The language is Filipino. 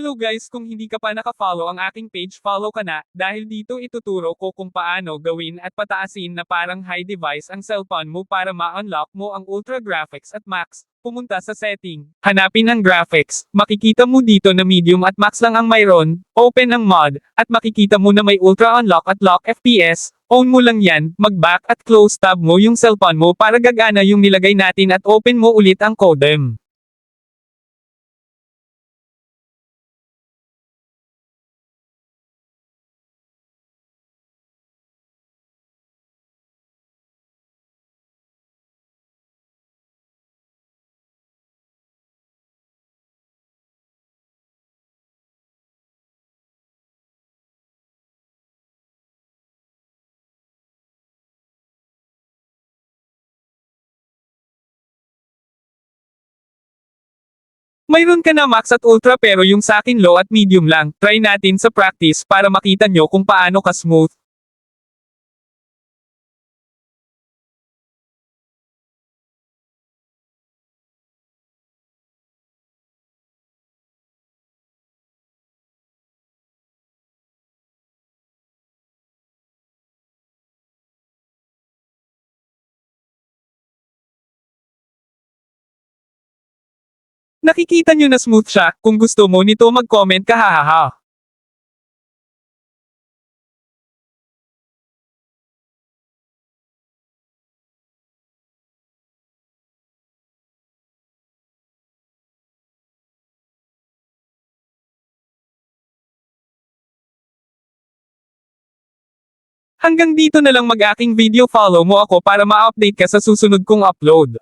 Hello guys, kung hindi ka pa naka-follow ang aking page, follow ka na, dahil dito ituturo ko kung paano gawin at pataasin na parang high device ang cellphone mo para ma-unlock mo ang Ultra Graphics at Max. Pumunta sa setting, hanapin ang graphics, makikita mo dito na medium at max lang ang mayroon, open ang mod, at makikita mo na may Ultra Unlock at Lock FPS, own mo lang yan, mag-back at close tab mo yung cellphone mo para gagana yung nilagay natin at open mo ulit ang codem. Mayroon ka na max at ultra pero yung sakin low at medium lang. Try natin sa practice para makita nyo kung paano ka smooth. Nakikita nyo na smooth siya, kung gusto mo nito mag-comment ka hahaha. Hanggang dito na lang mag-aking video, follow mo ako para ma-update ka sa susunod kong upload.